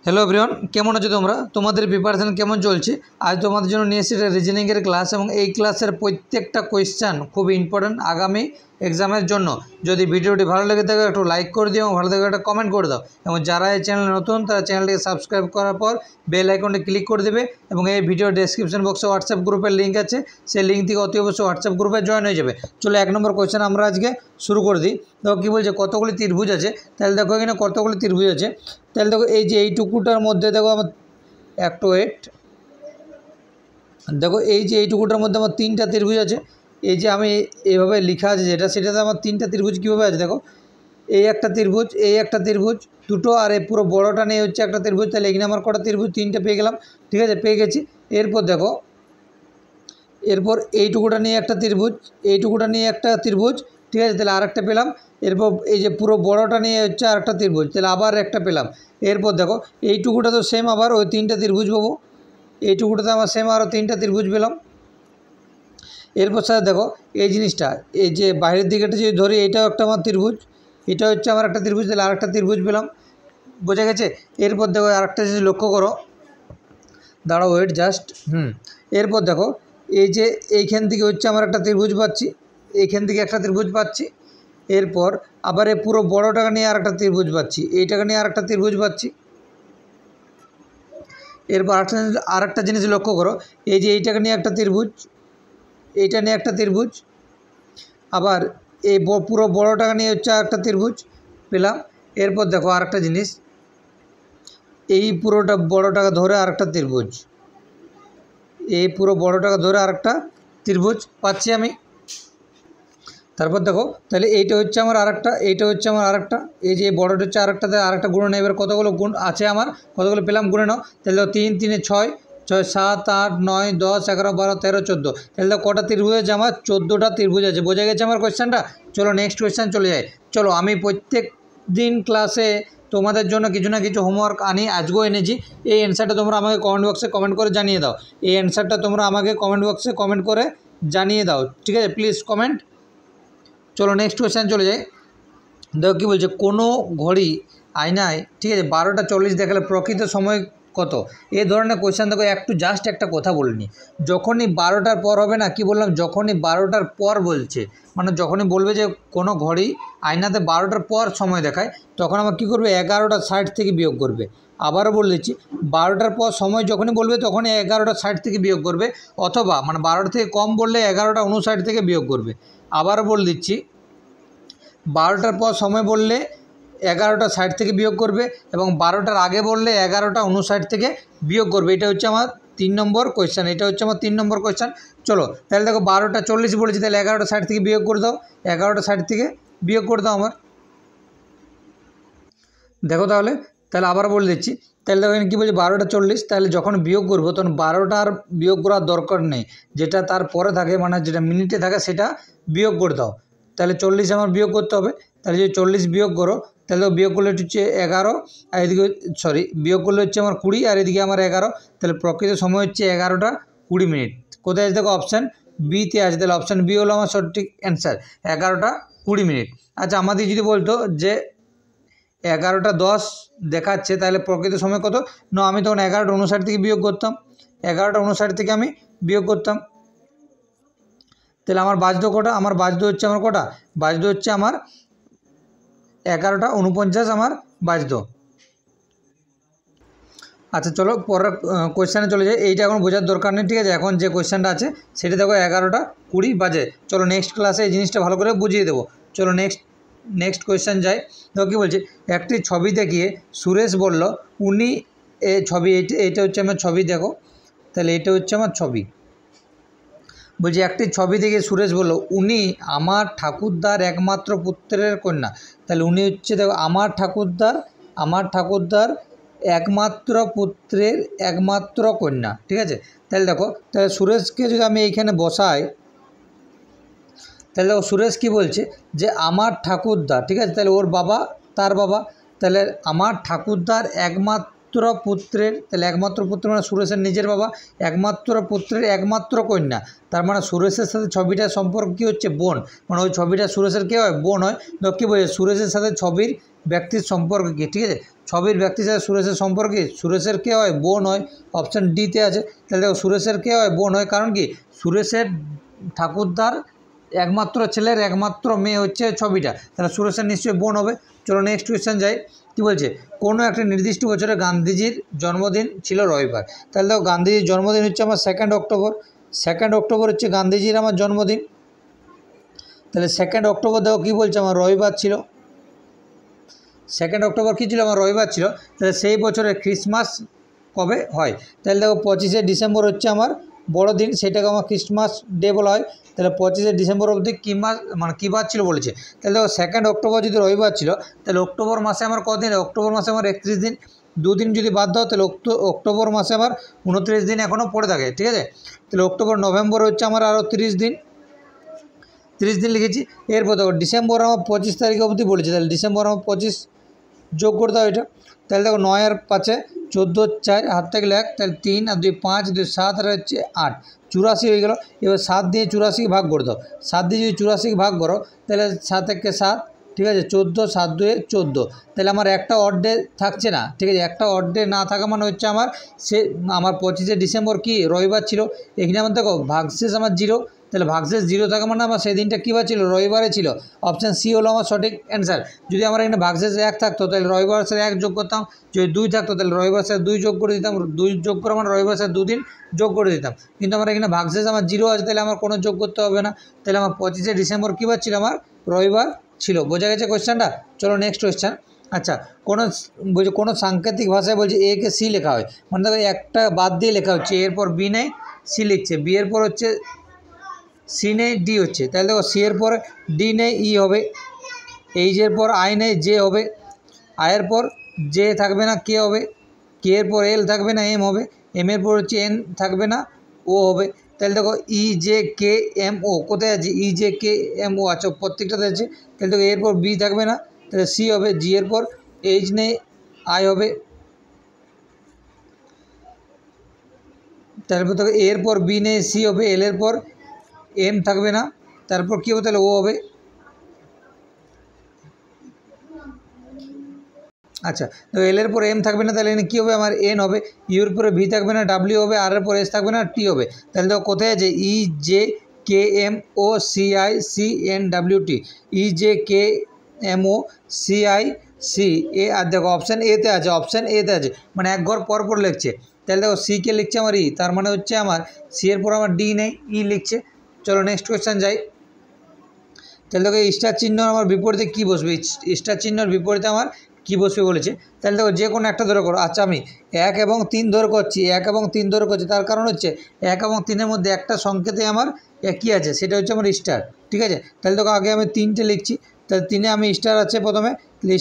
Hello everyone, কেমন আছো তোমরা? তোমাদের প্রিপারেশন কেমন চলছে? আজ তোমাদের জন্য নিয়ে এসেছি রিজনিংয়ের ক্লাস এবং এই ক্লাসের প্রত্যেকটা কোয়েশ্চেন খুব ইম্পর্টেন্ট আগামী এক্সামের জন্য। যদি ভিডিওটি ভালো লেগে থাকে একটু লাইক করে দিও এবং ভালো লাগে একটা কমেন্ট করে দাও, এবং যারা এই চ্যানেলে নতুন তারা চ্যানেলটিকে সাবস্ক্রাইব করার পর বেল আইকনটি ক্লিক করে দেবে। এবং এই ভিডিও ডেসক্রিপশন বক্সে হোয়াটসঅ্যাপ গ্রুপের লিঙ্ক আছে, সেই লিঙ্ক থেকে অতি অবশ্যই হোয়াটসঅ্যাপ গ্রুপে জয়েন হয়ে যাবে। চলো 1 নম্বর কোয়েশ্চেন আমরা আজকে শুরু করে দিই। দেখো কী বলছে, কতগুলি ত্রিভুজ আছে। তাহলে দেখো এখানে কতগুলি ত্রিভুজ আছে। তাহলে দেখো এই যে এইটুকুটার মধ্যে দেখো আমার একটু ওয়েট, দেখো এই যে এইটুকুটার মধ্যে আমার 3টা ত্রিভুজ আছে। এই যে আমি এইভাবে লেখা আছে যেটা, সেটাতে আমার 3টা ত্রিভুজ কীভাবে আছে দেখো, এই একটা ত্রিভুজ, এই একটা ত্রিভুজ দুটো, আর এই পুরো বড়টা নিয়ে হচ্ছে একটা ত্রিভুজ। তাহলে এখানে আমার কটা ত্রিভুজ? 3টে পেয়ে গেলাম। ঠিক আছে, পেয়ে গেছি। এরপর দেখো, এরপর এইটুকুটা নিয়ে একটা ত্রিভুজ, এইটুকুটা নিয়ে একটা ত্রিভুজ। ঠিক আছে, তাহলে আরেকটা পেলাম। এরপর এই যে পুরো বড়টা নিয়ে হচ্ছে আরেকটা ত্রিভুজ, তাহলে আবার একটা পেলাম। এরপর দেখো এইটুকুটা তো সেম, আবার ওই 3টা ত্রিভুজ পাবো। এইটুকুটাতে আমার সেম আরও 3টা ত্রিভুজ পেলাম। এরপর সাথে দেখো এই জিনিসটা, এই যে বাইরের দিকেটা যদি ধরি, এটাও একটা আমার ত্রিভুজ, এটা হচ্ছে আমার একটা ত্রিভুজ, তাহলে আরেকটা ত্রিভুজ পেলাম। বোঝা গেছে? এরপর দেখো আরেকটা জিনিস লক্ষ্য করো, দাঁড়াও ওয়েট জাস্ট। এরপর দেখো এই যে এইখান থেকে হচ্ছে আমার একটা ত্রিভুজ পাচ্ছি, এইখান থেকে একটা ত্রিভুজ পাচ্ছি। এরপর আবার এই পুরো বড়টাকে নিয়ে আরেকটা ত্রিভুজ পাচ্ছি, এইটাকে নিয়ে আরেকটা ত্রিভুজ পাচ্ছি। এরপর আরেকটা জিনিস লক্ষ্য করো, এই যে এইটাকে নিয়ে একটা ত্রিভুজ, এইটা নিয়ে একটা ত্রিভুজ, আবার এই পুরো বড়টাকে নিয়ে হচ্ছে আরেকটা ত্রিভুজ পেলাম। এরপর দেখো আরেকটা জিনিস, এই পুরোটা বড়টাকে ধরে আরেকটা ত্রিভুজ, এই পুরো বড়টাকে ধরে আরেকটা ত্রিভুজ পাচ্ছি আমি। তারপর দেখো তাহলে এইটা হচ্ছে আমার আরেকটা, এইটা হচ্ছে আমার আরেকটা, এই যে বড়টা হচ্ছে আরেকটাতে আরেকটা গুণ নেই। এবার কতগুলো গুণ আছে আমার, কতগুলো পেলাম গুণে নাও। তাহলে 3 3 6, 6 7 8 9 10 11 12 13 14, তাহলে কটা ত্রিভুজ আছে আমার? 14টা ত্রিভুজ আছে। বোঝা গেছে আমার কোয়েশ্চেনটা? চলো নেক্সট কোয়েশ্চেন চলে যাই। চলো, আমি প্রত্যেক দিন ক্লাসে তোমাদের জন্য কিছু না কিছু হোমওয়ার্ক আনি, আজকেও এনেছি। এই অ্যান্সারটা তোমরা আমাকে কমেন্ট বক্সে কমেন্ট করে জানিয়ে দাও। এই অ্যান্সারটা তোমরা আমাকে কমেন্ট বক্সে কমেন্ট করে জানিয়ে দাও, ঠিক আছে? Please comment. চলো নেক্সট কোয়েশ্চেন চলে যাই। দেখো কী বলছে, কোনো ঘড়ি আয়নায়, ঠিক আছে, 12টা 40 দেখালে প্রকৃত সময় কত? এই ধরনের কোয়েশ্চেন দেখো একটু জাস্ট একটা কথা বলে নিই। যখনই 12টার পর হবে না, কি বললাম, যখনই 12টার পর বলছে, মানে যখনই বলবে যে কোনো ঘড়ি আয়নাতে 12টার পর সময় দেখায়, তখন আমার কী করবে? 11টা 60 থেকে বিয়োগ করবে। আবারও বলে দিচ্ছি, 12টার পর সময় যখনই বলবে তখনই 11টা 60 থেকে বিয়োগ করবে, অথবা মানে 12টা থেকে কম বললে 11টা 59 থেকে বিয়োগ করবে। আবারও বলে দিচ্ছি, 12টার পর সময় বললে 11টা 60 থেকে বিয়োগ করবে, এবং 12টার আগে বললে 11টা 59 থেকে বিয়োগ করবে। এটা হচ্ছে আমার 3 নম্বর কোয়েশ্চেন, এটা হচ্ছে আমার 3 নম্বর কোয়েশ্চেন। চলো তাহলে দেখো 12টা 40 বলেছি, তাহলে 11টা 60 থেকে বিয়োগ করে দাও, 11টা 60 থেকে বিয়োগ করে দাও আমার। দেখো তাহলে আবার বলে দিচ্ছি। তাহলে দেখো কী বলছে, 12টা 40, তাহলে যখন বিয়োগ করবো তখন 12টার বিয়োগ করার দরকার নেই, যেটা তার পরে থাকে, মানে যেটা মিনিটে থাকে সেটা বিয়োগ করে দাও। তাহলে 40 আমার বিয়োগ করতে হবে। তাহলে যদি 40 বিয়োগ করো, তাহলে বিয়োগ করলে হচ্ছে 11, আর এদিকে বিয়োগ করলে হচ্ছে আমার 20, আর এদিকে আমার 11। তাহলে প্রকৃত সময় হচ্ছে 11টা 20 মিনিট। কোথায় আছে দেখো? অপশান বিতে আছে। তাহলে অপশান বি হলো আমার সঠিক অ্যান্সার, 11টা 20 মিনিট। আচ্ছা, আমাদের যদি বলতো যে 11টা 10 দেখাচ্ছে, তাহলে প্রকৃত সময় কত? না, আমি তখন 11টা 59 থেকে বিয়োগ করতাম, 11টা 59 থেকে আমি বিয়োগ করতাম। তাহলে আমার বাজতো কটা? আমার বাজতো হচ্ছে আমার কটা? বাজতো হচ্ছে আমার 11টা 49 আমার বাজতো। আচ্ছা চলো পরের কোয়েশ্চেনে চলে যাই। এইটা এখন বোঝার দরকার নেই, ঠিক আছে? এখন যে কোয়েশ্চেনটা আছে সেটা দেখো 11টা 20 বাজে। চলো নেক্সট ক্লাসে এই জিনিসটা ভালো করে বুঝিয়ে দেবো। চলো নেক্সট কোয়েশ্চেন যাই। দেখো কী বলছে, একটি ছবি দেখিয়ে সুরেশ বলল উনি এই ছবি, এইটা হচ্ছে আমার ছবি। দেখো তাহলে এটা হচ্ছে আমার ছবি। বলছি একটি ছবি দেখে সুরেশ বলল উনি আমার ঠাকুরদার একমাত্র পুত্রের কন্যা। তাহলে উনি হচ্ছে, দেখো, আমার ঠাকুরদার একমাত্র পুত্রের একমাত্র কন্যা, ঠিক আছে? তাহলে দেখো, তাহলে সুরেশকে যদি আমি এইখানে বসাই, তাহলে দেখো সুরেশ কী বলছে যে আমার ঠাকুরদা, ঠিক আছে? তাহলে ওর বাবা, তার বাবা, তাহলে আমার ঠাকুরদার একমাত্র পুত্রের, তাহলে একমাত্র পুত্র মানে সুরেশের নিজের বাবা, একমাত্র পুত্রের একমাত্র কন্যা। তার মানে সুরেশের সাথে ছবিটার সম্পর্ক কী হচ্ছে? বোন। মানে ওই ছবিটা সুরেশের কী হয়? বোন হয়। তো কী বলছে, সুরেশের সাথে ছবির ব্যক্তির সম্পর্ক কী, ঠিক আছে। ছবির ব্যক্তির সাথে সুরেশের সম্পর্ক কী, সুরেশের কে হয়, বোন হয়, অপশান ডিতে আছে। তাহলে দেখো সুরেশের কে হয়, বোন হয়, কারণ কি সুরেশের ঠাকুরদার একমাত্র ছেলের একমাত্র মেয়ে হচ্ছে ছবিটা, তাহলে সুরেশের নিশ্চয়ই বোন হবে। চলো নেক্সট কোয়েশ্চেন যাই। কী বলছে, কোনো একটা নির্দিষ্ট বছরে গান্ধীজির জন্মদিন ছিল রবিবার। তাহলে দেখো গান্ধীজির জন্মদিন হচ্ছে আমার 2 অক্টোবর। 2 অক্টোবর হচ্ছে গান্ধীজির আমার জন্মদিন। তাহলে 2 অক্টোবর দেখো কী বলছে, আমার রবিবার ছিল। 2 অক্টোবর কী ছিল, আমার রবিবার ছিল। তাহলে সেই বছরের ক্রিসমাস কবে হয়, তাহলে দেখো 25শে ডিসেম্বর হচ্ছে আমার বড়দিন, সেটাকে আমার ক্রিসমাস ডে বলা হয়। তাহলে 25শে ডিসেম্বর অবধি কী মাস মানে কী বার ছিল বলেছে। তাহলে দেখো 2 অক্টোবর যদি রবিবার ছিল, তাহলে অক্টোবর মাসে আমার কদিন, অক্টোবর মাসে আমার 31 দিন, 2 দিন যদি বাদ দাও তাহলে অক্টোবর মাসে আমার 29 দিন এখনও পড়ে থাকে, ঠিক আছে। তাহলে অক্টোবর নভেম্বর হচ্ছে আমার আরও 30 দিন, 30 দিন লিখেছি। এরপর দেখো ডিসেম্বর আমার 25 তারিখ অবধি বলেছে, তাহলে ডিসেম্বর আমার 25 যোগ করে দাও এটা। তাহলে দেখো 9 আর 5 14, 4 হাত থেকে 1, তাহলে 3 আর 2 5, 2 7 আর হচ্ছে 8, 84 হয়ে গেল। এবার 7 দিয়ে 84 ভাগ করে দাও। 7 দিয়ে যদি 84 ভাগ করো তাহলে 7 একে 7, ঠিক আছে, 14, 7 2 14। তাহলে আমার একটা অড ডে থাকছে না, ঠিক আছে, একটা অড ডে না থাকা মানে হচ্ছে আমার আমার 25শে ডিসেম্বর কি রবিবার ছিল। এখানে আমার দেখো ভাগশেষ আমার 0, তাহলে ভাগশেষ 0 থাকা মানে আমার সেই দিনটা কী বার ছিল, রবিবারে ছিল। অপশান সি হলো আমার সঠিক অ্যান্সার। যদি আমার এখানে ভাগশেষ 1 থাকতো তাহলে রবিবার সাথে 1 যোগ করতাম, যদি 2 থাকতো তাহলে রবিবার সাথে 2 যোগ করে দিতাম, 2 যোগ করে মানে রবিবার সাথে 2 দিন যোগ করে দিতাম। কিন্তু আমার এখানে ভাগশেষ আমার 0 আছে, তাহলে আমার কোনো যোগ করতে হবে না। তাহলে আমার 25শে ডিসেম্বর কী বার ছিল, আমার রবিবার ছিল। বোঝা গেছে কোয়েশ্চেনটা। চলো নেক্সট কোয়েশ্চেন। আচ্ছা, কোনো সাংকেতিক ভাষায় বলছে এ কে সি লেখা হয়, মানে দেখো একটা বাদ দিয়ে লেখা হচ্ছে, এরপর বি নেই সি লিখছে, বি এর পর হচ্ছে সি নেই ডি হচ্ছে, তাহলে দেখো সি এর পর ডি নেই ই হবে, এইচের পর আই নেই জে হবে, আয়ের পর জে থাকবে না কে হবে, কে এর পর এল থাকবে না এম হবে, এম এর পর হচ্ছে এন থাকবে না ও হবে। তাহলে দেখো ই জে কে এম ও কোথায় আছে, ই জে কে এম ও আচ্ছা প্রত্যেকটাতে আছে। তাহলে দেখো এর পর বি থাকবে না, তাহলে সি হবে, জি এর পর এইচ নেই আই হবে, তারপর দেখো এর পর বি নেই সি হবে, এল এর পর এম থাকবে না, তারপর কী হবে, তাহলে ও হবে। আচ্ছা, তো এল এর পর এম থাকবে না, তাহলে এখানে কী হবে, আমার এন হবে, ইউর পরে ভি থাকবে না ডাব্লিউ হবে, আর এর পর এস থাকবে না টি হবে। তাহলে দেখো কোথায় আছে, E J K M O C I C N W T, E J K M O C I C A, আর দেখো অপশান এতে আছে, অপশান এতে আছে, মানে এক ঘর পর পর লিখছে। তাহলে দেখো সি কে লিখছে আমার ই, তার মানে হচ্ছে আমার সি এর পর আমার ডি নেই ই লিখছে। চলো নেক্সট কোয়েশ্চেন যাই। তাহলে দেখো স্টার চিহ্ন আমার বিপরীতে কী বসবে, স্টার চিহ্নর বিপরীতে আমার কী বসবে বলেছে। তাহলে দেখো যে কোনো একটা ধরে করো। আচ্ছা আমি 1 এবং 3 ধরে করছি, 1 এবং 3 ধরে করছি, তার কারণ হচ্ছে 1 এবং 3-এর মধ্যে একটা সংকেতে আমার কী আছে, সেটা হচ্ছে আমার স্টার, ঠিক আছে। তাহলে দেখো আগে আমি 3টে লিখছি, তাহলে 3-এ আমি স্টার আছে প্রথমে,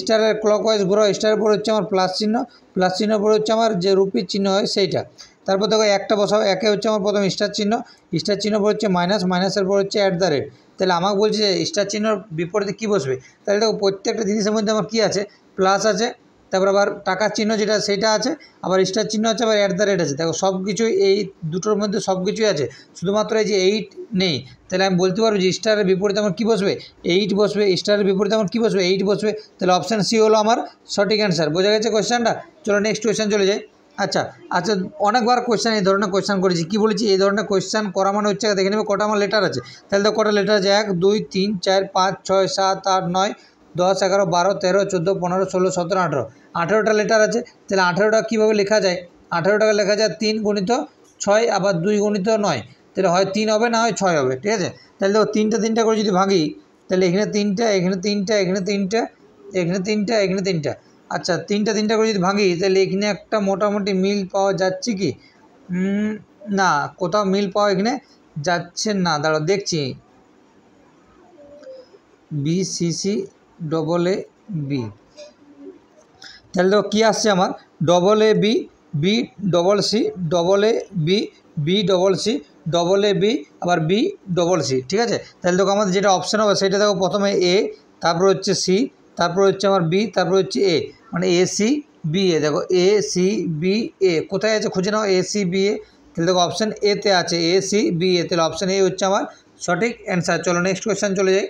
স্টারের ক্লকওয়াইজ ঘোরাও, স্টারের পর হচ্ছে আমার প্লাস চিহ্ন, প্লাস চিহ্নের পর হচ্ছে আমার যে রুপির চিহ্ন হয় সেইটা। তারপর দেখো একটা বসাও, একে হচ্ছে আমার প্রথম স্টার চিহ্ন, স্টার চিহ্ন পর হচ্ছে মাইনাস, মাইনাসের পর হচ্ছে @ তাহলে আমাকে বলছে যে স্টার চিহ্নর বিপরীতে কী বসবে। তাহলে দেখো প্রত্যেকটা জিনিসের মধ্যে আমার কী আছে, প্লাস আছে, তারপর আবার টাকার চিহ্ন যেটা সেইটা আছে, আবার স্টার চিহ্ন আছে, আবার @ আছে। দেখো সব কিছুই এই দুটোর মধ্যে সব কিছুই আছে, শুধুমাত্র এই যে 8 নেই। তাহলে আমি বলতে পারবো যে স্টারের বিপরীতে আমার কী বসবে, 8 বসবে, স্টারের বিপরীতে আমার কী বসবে, 8 বসবে। তাহলে অপশান সি হলো আমার সঠিক অ্যান্সার। বোঝা গেছে কোয়েশ্চেনটা। চলো নেক্সট কোয়েশ্চেন চলে যাই। আচ্ছা আচ্ছা, অনেকবার কোয়েশ্চেন এই ধরনের কোয়েশ্চেন করেছি, কী বলেছি, এই ধরনের কোয়েশ্চেন করা মানে হচ্ছে দেখে নেবে কটা আমার লেটার আছে। তাহলে তো কটা লেটার আছে, 1 2 3 4 5 6 7 8 9 10 11 12 13 14 15 16 17 18, 18টা লেটার আছে। তাহলে 18টা কীভাবে লেখা যায়, 18টাকে লেখা যায় 3 গুণিত 6 আবার 2 গুণিত 9, তাহলে হয় 3 হবে না হয় 6 হবে, ঠিক আছে। তাহলে দেখো 3টা করে যদি ভাগি, তাহলে এখানে 3টা এখানে 3টা এখানে 3টা এখানে 3টা এখানে 3টা। আচ্ছা 3টা করে যদি ভাঙি তাহলে এখানে একটা মোটামুটি মিল পাওয়া যাচ্ছে কি, না কোথাও মিল পাওয়া এখানে যাচ্ছে না, দাঁড়াও দেখছি, B C C double A B, তাহলে দেখো কী আসছে আমার, double A B, B double C, double A B, B double C, double A B, আবার বি ডবল সি, ঠিক আছে। তাহলে দেখো আমাদের যেটা অপশান হবে সেটা দেখো প্রথমে এ, তারপর হচ্ছে সি, তারপর হচ্ছে আমার বি, তারপর হচ্ছে এ, মানে এ সি বি এ। দেখো এ সি বি এ কোথায় আছে খুঁজে নাও, এ সি বি এ। তাহলে দেখো অপশান এতে আছে এ সি বি এ, তাহলে অপশান এ হচ্ছে আমার সঠিক অ্যান্সার। চলো নেক্সট কোয়েশ্চেন চলে যাই।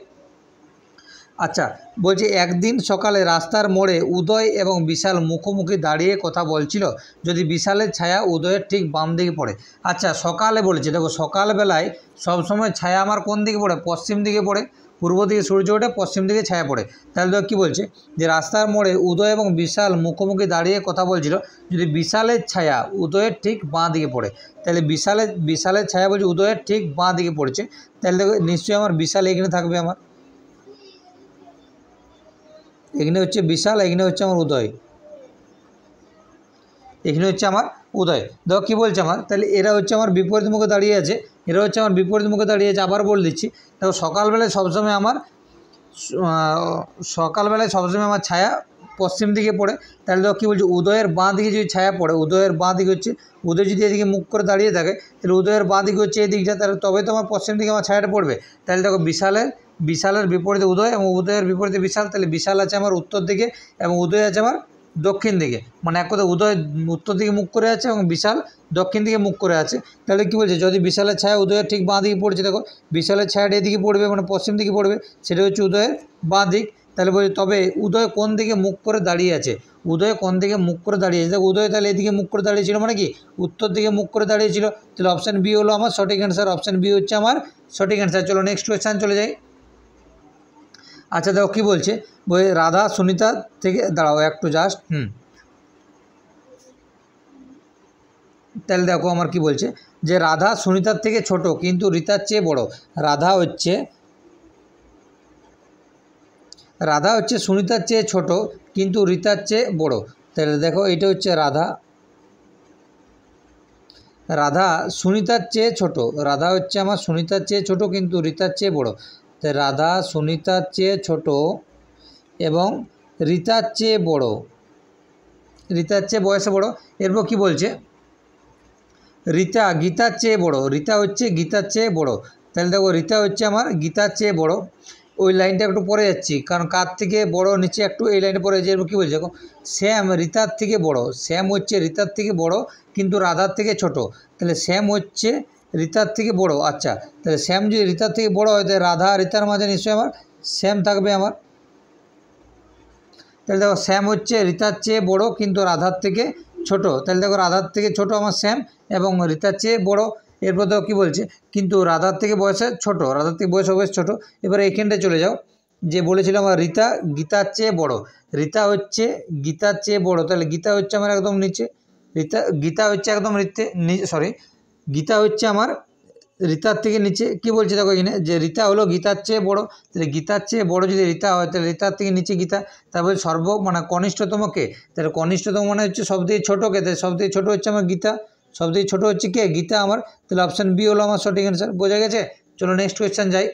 আচ্ছা, বলছে একদিন সকালে রাস্তার মোড়ে উদয় এবং বিশাল মুখোমুখি দাঁড়িয়ে কথা বলছিল, যদি বিশালের ছায়া উদয়ের ঠিক বাম দিকে পড়ে। আচ্ছা, সকালে বলেছে, দেখো সকালবেলায় সবসময় ছায়া আমার কোন দিকে পড়ে? পশ্চিম দিকে পড়ে। পূর্ব দিকে সূর্য ওঠে, পশ্চিম দিকে ছায়া পড়ে। তাহলে দেখো কী বলছে, যে রাস্তার মোড়ে উদয় এবং বিশাল মুখোমুখি দাঁড়িয়ে কথা বলছিল, যদি বিশালের ছায়া উদয়ের ঠিক বাঁ দিকে পড়ে। তাহলে বিশালের ছায়া বলছে উদয়ের ঠিক বাঁ দিকে পড়েছে। তাহলে দেখো নিশ্চয়ই আমার বিশাল এখানে থাকবে, আমার এখানে হচ্ছে বিশাল, এখানে হচ্ছে আমার উদয়, এখানে হচ্ছে আমার উদয়। দেখো কী বলছে আমার, তাহলে এরা হচ্ছে আমার বিপরীত মুখে দাঁড়িয়ে আছে, এরা হচ্ছে আমার বিপরীত মুখে দাঁড়িয়ে আছে। আবার বলে দিচ্ছি, দেখো সকালবেলায় সবসময় আমার ছায়া পশ্চিম দিকে পড়ে। তাহলে দেখো কী বলছে, উদয়ের বাঁ দিকে যদি ছায়া পড়ে, উদয়ের বাঁ দিকে হচ্ছে, উদয় যদি এদিকে মুখ করে দাঁড়িয়ে থাকে, তাহলে উদয়ের বাঁ দিকে হচ্ছে এই দিকটা, তাহলে তবে তো আমার পশ্চিম দিকে আমার ছায়াটা পড়বে। তাহলে দেখো বিশালের বিপরীতে উদয় এবং উদয়ের বিপরীতে বিশাল, তাহলে বিশাল আছে আমার উত্তর দিকে এবং উদয় আছে আমার দক্ষিণ দিকে। মানে এক কথা উদয় উত্তর দিকে মুখ করে আছে এবং বিশাল দক্ষিণ দিকে মুখ করে আছে। তাহলে কী বলছে, যদি বিশালের ছায়া উদয়ের ঠিক বাঁ দিকে পড়ছে, দেখো বিশালের ছায়াটা এদিকে পড়বে, মানে পশ্চিম দিকে পড়বে, সেটা হচ্ছে উদয়ের বাঁ দিক। তাহলে বলছে তবে উদয় কোন দিকে মুখ করে দাঁড়িয়ে আছে, উদয় কোন দিকে মুখ করে দাঁড়িয়ে আছে। দেখো উদয় তাহলে এদিকে মুখ করে দাঁড়িয়েছিল, মানে কি উত্তর দিকে মুখ করে দাঁড়িয়েছিল। তাহলে অপশান বি হলো আমার সঠিক অ্যান্সার, অপশান বি হচ্ছে আমার সঠিক অ্যান্সার। চলো নেক্সট কোয়েশ্চান চলে যাই। আচ্ছা দেখো কী বলছে, বই রাধা সুনিতা থেকে, দাঁড়াও একটু জাস্ট, তাহলে দেখো আমার কি বলছে, যে রাধা সুনিতার থেকে ছোট কিন্তু রীতার চেয়ে বড়। রাধা হচ্ছে সুনিতার চেয়ে ছোট কিন্তু রীতার চেয়ে বড়। তাহলে দেখো এটা হচ্ছে রাধা সুনিতার চেয়ে ছোট, রাধা হচ্ছে আমার সুনিতার চেয়ে ছোট কিন্তু রীতার চেয়ে বড়। তাই রাধা সুনিতার চেয়ে ছোট এবং রীতার চেয়ে বড়, রীতার চেয়ে বয়সে বড়। এরপর কি বলছে, রীতা গীতার চেয়ে বড়, রীতা হচ্ছে গীতার চেয়ে বড়। তাহলে দেখো রীতা হচ্ছে আমার গীতার চেয়ে বড়। ওই লাইনটা একটু পরে যাচ্ছি, কারণ কার থেকে বড় নিচে একটু এই লাইনে পরে যাচ্ছে। এরপর কী বলছে, দেখো শ্যাম রীতার থেকে বড়, শ্যাম হচ্ছে রীতার থেকে বড় কিন্তু রাধার থেকে ছোট। তাহলে শ্যাম হচ্ছে রীতার থেকে বড়। আচ্ছা, তাহলে শ্যাম যদি রীতার থেকে বড় হয়, তাহলে রাধা রীতার মাঝে নিশ্চয়ই আমার শ্যাম থাকবে আমার। তাহলে দেখো শ্যাম হচ্ছে রীতার চেয়ে বড় কিন্তু রাধার থেকে ছোট। তাহলে দেখো রাধার থেকে ছোট আমার শ্যাম এবং রীতার চেয়ে বড়। এরপর দেখো কী বলছে, কিন্তু রাধার থেকে বয়সে ছোট, রাধার থেকে বয়স অবশ্যই ছোট। এবার এইখানটায় চলে যাও, যে বলেছিলাম আমার রীতা গীতার চেয়ে বড়, রীতা হচ্ছে গীতার চেয়ে বড়। তাহলে গীতা হচ্ছে আমার একদম নিচে, গীতা হচ্ছে একদম গীতা হচ্ছে আমার রীতার থেকে নিচে। কি বলছে দেখো এখানে, যে রীতা হলো গীতার চেয়ে বড়। তাহলে গীতার চেয়ে বড় যদি রীতা হয়, তাহলে রীতার থেকে নিচে গীতা। তারপরে মানে কনিষ্ঠতম কে, তাহলে কনিষ্ঠতম মানে হচ্ছে সব থেকে ছোটো কে, তাহলে সব থেকে ছোটো হচ্ছে আমার গীতা, সব থেকে ছোটো হচ্ছে কে, গীতা আমার। তাহলে অপশান বি হলো আমার সঠিক অ্যান্সার। বোঝা গেছে? চলো নেক্সট কোয়েশ্চেন যাই।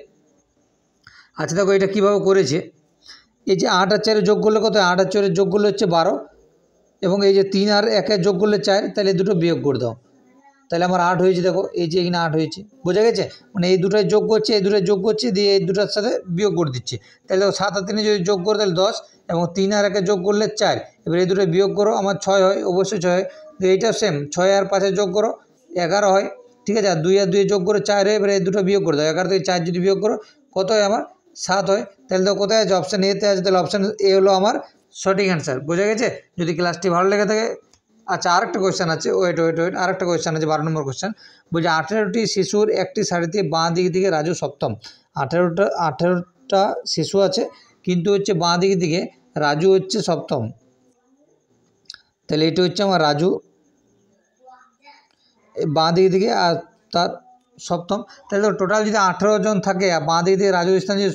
আচ্ছা দেখো এটা কীভাবে করেছে, এই যে 8 আর 4 যোগ করলে কত, 8 আর 4 যোগ করলে হচ্ছে 12, এবং এই যে 3 আর 1 যোগ করলে 4, তাহলে দুটো বিয়োগ করে দাও। তাহলে আমার 8 হয়েছে, দেখো এই যে এখানে 8 হয়েছে। বোঝা গেছে? মানে এই দুটোয় যোগ করছে, এই দুটোয় যোগ করছে, দিয়ে এই দুটোর সাথে বিয়োগ করে দিচ্ছে। তাহলে দেখো 7 আর 3 যদি যোগ করো তাহলে 10, এবং 3 আর 1 যোগ করলে 4। এবার এই দুটোয় বিয়োগ করো, আমার 6 হয়, অবশ্যই 6 হয়। এইটা সেম, 6 আর 5 যোগ করো 11 হয়, ঠিক আছে। আর 2 আর 2 যোগ করে 4 হয়। এবার এই দুটো বিয়োগ করে দাও, 11 থেকে 4 যদি বিয়োগ করো কত হয়, আমার 7 হয়। তাহলে দেখো কোথায় আছে, অপশান এতে আছে। তাহলে অপশান এ হলো আমার সঠিক অ্যান্সার। বোঝা গেছে? যদি ক্লাসটি ভালো লেগে থাকে, আচ্ছা আরেকটা কোয়েশ্চেন আছে, ওয়েট আরেকটা কোয়েশ্চেন আছে, 12 নম্বর কোয়েশ্চেন। বলছে 18টি শিশুর একটি সারিতে বাঁ দিক দিকে রাজু সপ্তম। 18টা শিশু আছে, কিন্তু হচ্ছে বাঁ দিক দিকে রাজু হচ্ছে সপ্তম। তাহলে এটা হচ্ছে আমার রাজু বাঁ দিক দিকে, আর তার সপ্তম। তাহলে টোটাল যদি 18 জন থাকে আর বাঁ দিক দিয়ে রাজুর স্থান যদি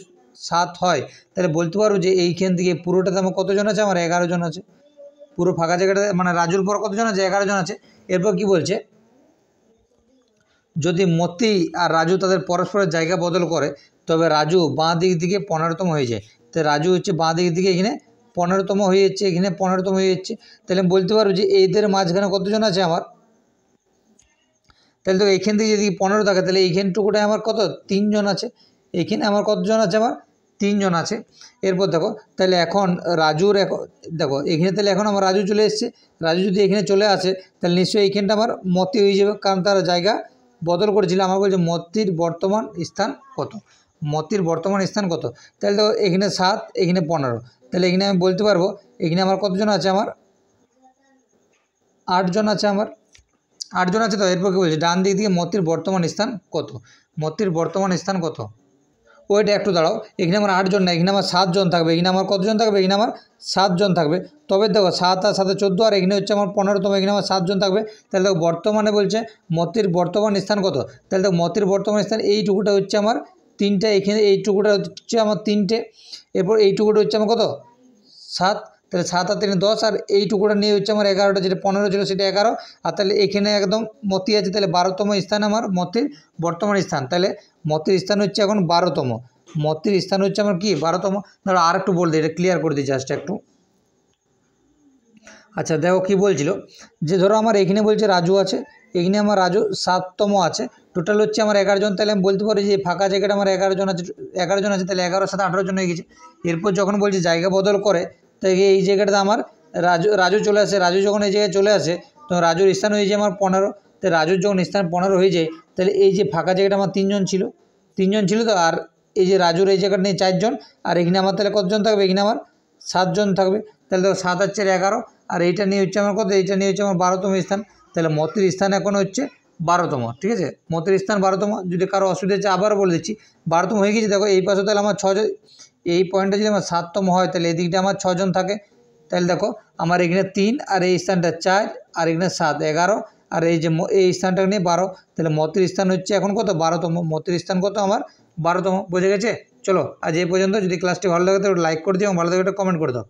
7 হয়, তাহলে বলতে পারবো যে এইখান থেকে পুরোটাতে আমার কতজন আছে, আমার 11 জন আছে। পুরো ফাঁকা জায়গাটা মানে রাজুর পর কতজন আছে, 11 জন আছে। এরপর কি বলছে, যদি মতি আর রাজু তাদের পরস্পরের জায়গা বদল করে, তবে রাজু বাঁ দিক দিকে 15তম হয়ে যায়। তো রাজু হচ্ছে বাঁ দিক দিকে এখানে 15তম হয়ে যাচ্ছে, এখানে 15তম হয়ে যাচ্ছে। তাহলে আমি বলতে পারবো যে এদের মাঝখানে কতজন আছে আমার। তাহলে তো এইখান থেকে যদি 15 থাকে, তাহলে এইখানটুকুটায় আমার কত, 3 জন আছে। এখানে আমার কতজন আছে, আমার 3 জন আছে। এরপর দেখো, তাহলে এখন রাজুর দেখো এখানে, তাহলে এখন আমার রাজু চলে এসছে। রাজু যদি এখানে চলে আসে, তাহলে নিশ্চয়ই এইখানটা আমার মতি হয়ে যাবে, কারণ তার জায়গা বদল করেছিল। আমার বলছে মতির বর্তমান স্থান কত। মতির বর্তমান স্থান কত? তাহলে তো এখানে 7, এখানে 15, তাহলে এখানে আমি বলতে পারবো এখানে আমার কতজন আছে, আমার 8 জন আছে, আমার 8 জন আছে। তো এরপর কী বলছে, ডান দিক দিয়ে মতির বর্তমান স্থান কত? মতির বর্তমান স্থান কত? ওইটা একটু দাঁড়াও, এখানে আমার 8 জন না, এখানে আমার 7 জন থাকবে। এখানে আমার কতজন থাকবে? এখানে আমার 7 জন থাকবে। তবে দেখো 7 আর 7 14, আর এখানে হচ্ছে আমার 15তম, এখানে আমার 7 জন থাকবে। তাহলে দেখো বর্তমানে বলছে মতির বর্তমান স্থান কত? তাহলে দেখো মতির বর্তমান স্থান এইটুকুটা হচ্ছে আমার 3টা, এখানে এইটুকুটা হচ্ছে আমার 3টে, এরপর এইটুকুটা হচ্ছে আমার কত? 7। তাহলে 7 আর 3 10, আর এই টুকুটা নিয়ে হচ্ছে আমার 11টা, যেটা 15 ছিল সেটা 11। আর তাহলে এখানে একদম মতি আছে, তাহলে 12তম স্থান আমার মতির বর্তমান স্থান। তাহলে মতির স্থান হচ্ছে এখন 12তম। মতির স্থান হচ্ছে আমার কি 12তম। ধরো আর একটু বলতে, এটা ক্লিয়ার করে দিই জাস্ট একটু। আচ্ছা দেখো কি বলছিল, যে ধরো আমার এখানে বলছে রাজু আছে, এখানে আমার রাজু 7তম আছে, টোটাল হচ্ছে আমার 11 জন। তাহলে আমি বলতে পারি যে ফাঁকা জায়গাটা আমার 11 জন আছে, 11 জন আছে, তাহলে 11 সাথে 18 জন হয়ে গেছে। এরপর যখন বলছে জায়গা বদল করে, তাই এই জায়গাটাতে আমার রাজু চলে আসে। রাজু যখন এই জায়গায় চলে আসে, তো রাজুর স্থান হয়ে যায় আমার 15। তাই রাজুর যখন স্থান 15 হয়ে যায়, তাহলে এই যে ফাঁকা জায়গাটা আমার 3 জন ছিল, 3 জন ছিল তো। আর এই যে রাজুর এই জায়গাটা নিয়ে 4 জন, আর এখানে আমার তাহলে কতজন থাকবে? এখানে আমার 7 জন থাকবে। তাহলে দেখো 7 আর 4 11, আর এইটা নিয়ে হচ্ছে আমার কত? এইটা নিয়ে হচ্ছে আমার 12তম স্থান। তাহলে মতির স্থান এখন হচ্ছে 12তম। ঠিক আছে, মতির স্থান 12তম। যদি কারো অসুবিধা হচ্ছে আবারও বলে দিচ্ছি, 12তম হয়ে গেছে। দেখো এই পাশে তাহলে আমার 6 জন, এই পয়েন্টটা যদি আমার 7তম হয়, তাহলে এই দিকটা আমার 6 জন থাকে। তাহলে দেখো আমার এখানে 3, আর এই স্থানটা 4, আর এখানে 7 11, আর এই যে এই স্থানটা নিয়ে 12। তাহলে মতির স্থান হচ্ছে এখন কত? 12তম। মতির স্থান কত? আমার 12তম। বোঝা গেছে? চলো আজ এই পর্যন্ত। যদি ক্লাসটি ভালো লাগে তো লাইক করে দিও এবং ভালো লাগে একটা কমেন্ট করে দাও।